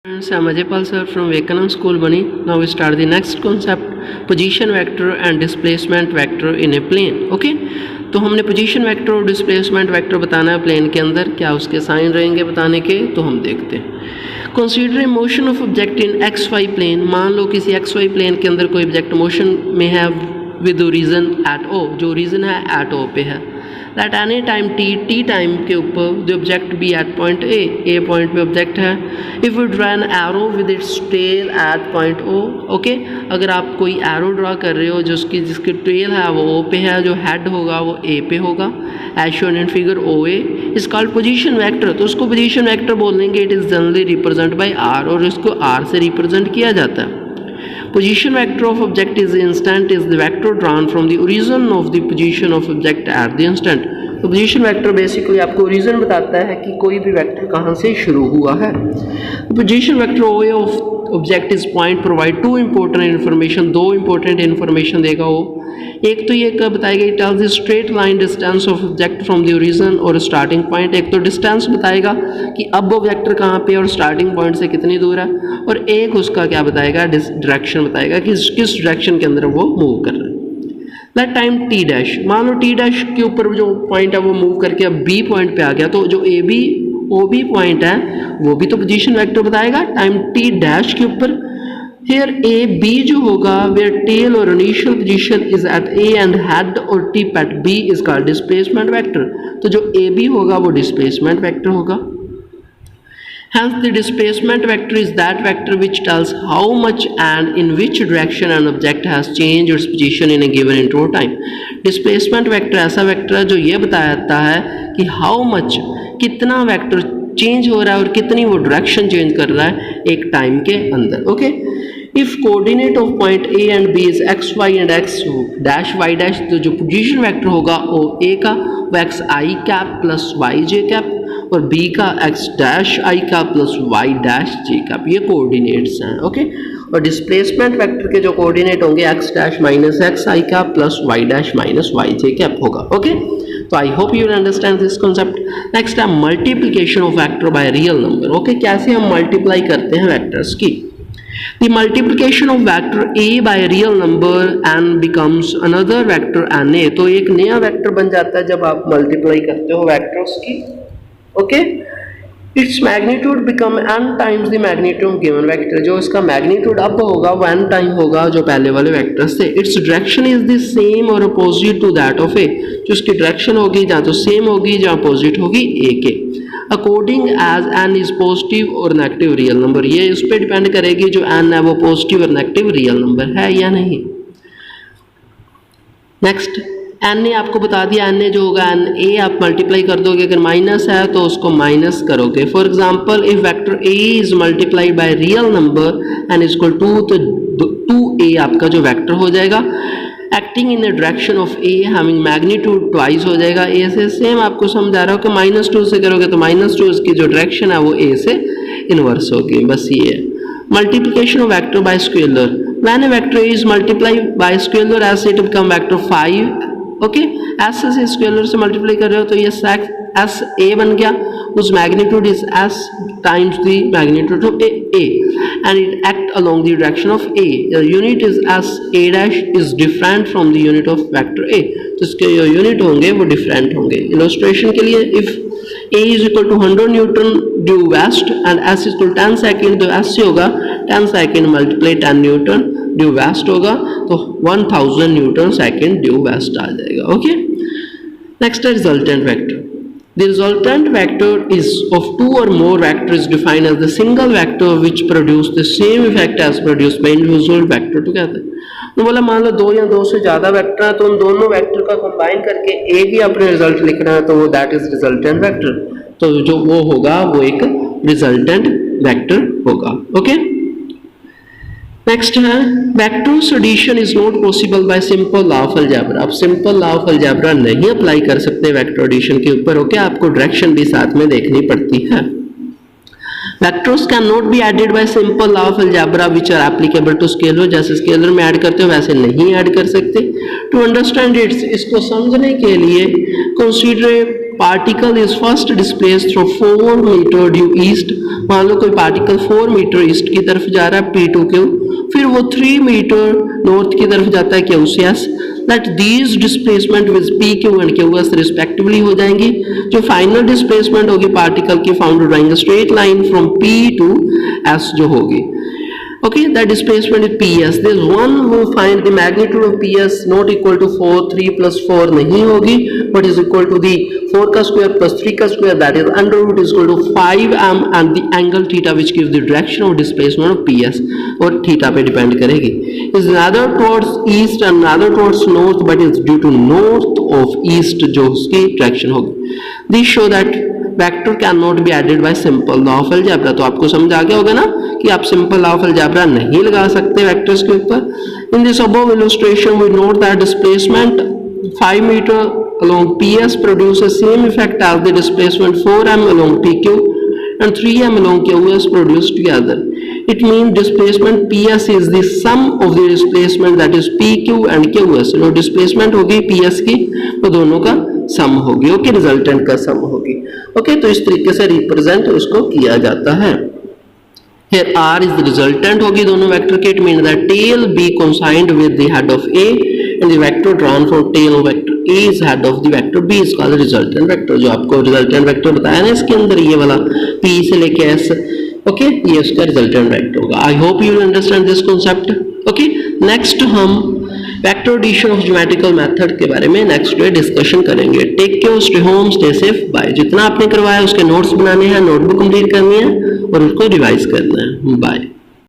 Friends, I'm Ajaypal sir from Vivekananda School, Bani. Now we start the next concept, position vector and displacement vector in a plane. Okay, तो हमने position vector और displacement vector बताना है plane के अंदर, क्या उसके sign रहेंगे बताने के, तो हम देखते हैं। Consider motion of object in x y plane. मान लो किसी एक्स वाई प्लेन के अंदर कोई ऑब्जेक्ट मोशन में है विद ओरिजन एट ओ, जो ओरिजन है एट ओ पे है। That any time t time के ऊपर the object B at point A point पे ऑब्जेक्ट है। If you draw an arrow with its tail at point O, okay, अगर आप कोई एरो ड्रा कर रहे हो जिसकी टेल है वो ओ पे है, जो हेड होगा वो ए पे होगा, as shown in figure O A is called position vector. तो उसको पोजीशन वेक्टर बोल देंगे। It is generally represent by R, और इसको आर से रिप्रेजेंट किया जाता है। Position vector of object is the instant is the vector drawn from the origin of the position of object at the instant। तो position vector basically आपको origin बताता है कि कोई भी वेक्टर कहाँ से शुरू हुआ है। Position vector O A of object is point provide to important information, दो इंपॉर्टेंट इन्फॉर्मेशन देगा वो। एक तो ये बताएगा it tells the straight line distance of object from the origin और स्टार्टिंग पॉइंट। एक तो डिस्टेंस बताएगा कि अब वो वेक्टर कहाँ पे और स्टार्टिंग पॉइंट से कितनी दूर है, और एक उसका क्या बताएगा, डायरेक्शन बताएगा कि किस डायरेक्शन के अंदर वो मूव कर रहा है। दैट टाइम टी डैश, मान लो टी डैश के ऊपर जो पॉइंट है वो मूव करके अब बी पॉइंट पे आ गया, तो जो A B O B point है वो भी तो पोजीशन वेक्टर बताएगा टाइम टी डैश के ऊपर। हियर ए बी जो होगा वेयर टेल और initial position is at A and head और tip at B is called displacement vector. तो जो ए बी होगा वो डिस्प्लेसमेंट वेक्टर होगा। Hence the displacement vector is that vector which tells how much and in which direction an object has changed its position in a given interval of time। Displacement vector ऐसा vector है जो ये बताता है कि how much, कितना vector change हो रहा है और कितनी वो डायरेक्शन चेंज कर रहा है एक टाइम के अंदर। Okay, if coordinate of point A and B is X Y and X dash Y dash, तो जो पोजीशन वेक्टर होगा वो ए का वो X I cap plus Y J cap, और बी का एक्स डैश आई का plus Y dash J cap, ये कोऑर्डिनेट्स हैं। ओके, और डिस्प्लेसमेंट वेक्टर के जो कोऑर्डिनेट होंगे X dash minus X I का plus Y dash minus Y J cap होगा। ओके, तो I hope you will understand this concept. Next है multiplication of vector by real number. Okay, कैसे हम multiply करते हैं वेक्टर्स की। The multiplication of vector a by a real number n becomes another vector na। तो एक नया vector बन जाता है जब आप मल्टीप्लाई करते हो वेक्टर्स की। Okay, its magnitude become n times the magnitude given vector. जो इसका मैग्नीट्यूड अब होगा वो n टाइम होगा जो पहले वाले वेक्टर से। Its direction is the same और अपोजिट टू दैट ऑफ ए। जो इसकी डायरेक्शन होगी जहाँ तो सेम होगी जहाँ अपोजिट होगी ए के। According as n is positive और नेगेटिव रियल नंबर, ये इस पर डिपेंड करेगी जो n है वो पॉजिटिव और नेगेटिव रियल नंबर है या नहीं। नेक्स्ट n ने आपको बता दिया, n ने जो होगा n a आप मल्टीप्लाई कर दोगे, अगर माइनस है तो उसको माइनस करोगे। For example if vector a is multiplied by real number n is equal to, तो 2a आपका जो वेक्टर हो जाएगा acting in the direction of A having magnitude twice हो जाएगा ए से। सेम आपको समझा रहा हो कि -2 से करोगे तो -2 इसकी जो डायरेक्शन है वो ए से इनवर्स होगी। बस ये है multiplication of vector by scalar. When a vector is multiplied by scalar as it become vector 5। Okay, S से स्केलर से मल्टीप्लाई कर रहे हो तो ये एस ए बन गया, उस magnitude is S times the magnitude of A and it act along the direction of A. The unit is S A dash is different from the unit of vector A. तो इसके जो unit होंगे वो different होंगे। Illustration के लिए if A is equal to 100 newton due west and S is equal 10 second, तो S से होगा 10 second multiply 10 newton due west होगा तो 1000 न्यूटन सेकेंड ड्यू वेस्ट आ जाएगा। ओके, नेक्स्ट है resultant vector. The resultant vector is of two or more vectors defined as the single vector which produce the same effect as produced by individual vector together। तो बोला मान लो 2 या 2 से ज़्यादा vector है तो उन दोनों वेक्टर का कंबाइन करके एक ही अपने रिजल्ट लिखना है, तो वो दैट इज रिजल्टेंट वेक्टर। तो जो वो होगा वो एक रिजल्टेंट वेक्टर होगा। ओके, नेक्स्ट है vectors addition is not possible by simple law of algebra. आप सिंपल लॉ ऑफ अलजेब्रा नहीं अप्लाई कर सकते वेक्टर एडिशन के ऊपर। ओके, आपको डायरेक्शन भी साथ में देखनी पड़ती है। Vectors can not be added by simple law of algebra which are applicable to scalar. जैसे स्केलर में ऐड करते हो वैसे नहीं ऐड कर सकते। टू अंडरस्टैंड इट्स, इसको समझने के लिए consider particle is first displace through 4 metre due east, मान लो कोई पार्टिकल 4 मीटर ईस्ट की तरफ जा रहा है P2Q, फिर वो 3 मीटर नॉर्थ की तरफ जाता है QCS, that these displacement with PQ and QS respectively हो जाएंगी। जो फाइनल डिस्प्लेसमेंट होगी पार्टिकल की found drawing straight line from P to S जो होगी। Okay, that displacement is PS. There is one who find the magnitude of PS not equal to 4, 3 plus 4 नहीं होगी, but is equal to the 4 का square plus 3 का square, that is under root is equal to 5m and the angle theta which gives the direction of displacement of PS और theta पे depend करेगी। Is neither towards east and neither towards north but is due to north of east जो उसकी direction होगी। This show that vector can not be added by simple law of algebra. तो आपको समझ आ गया होगा ना कि आप सिंपल लॉ ऑफ अलजेब्रा नहीं लगा सकते वेक्टर्स के ऊपर। In this above illustration we note that displacement 5 metre along PS produces same effect as the displacement 4m along PQ and 3m along QS produced together. It means displacement PS is the sum of the displacement that is PQ and QS। जो displacement होगी PS की वो दोनों का सम होगी, okay, resultant का सम होगी। Okay, तो इस तरीके से रिप्रेजेंट उसको किया जाता है। Here R is the resultant होगी दोनों वेक्टर की। It means that tail B consigned with the head of A and the vector drawn from tail of vector A is head of the vector B is called resultant vector। जो आपको resultant vector बताया ना इसके अंदर ये वाला P से लेके S, ओके, ये उसका रिजल्टेंट वेक्टर होगा। I hope you will understand this concept. Okay, next हम vector addition of geometrical method के बारे में नेक्स्ट डे डिस्कशन करेंगे। Take care, stay home, stay safe, bye. जितना आपने करवाया उसके नोट्स बनाने हैं, नोटबुक कंप्लीट करनी है और उसको रिवाइज करना है। बाय।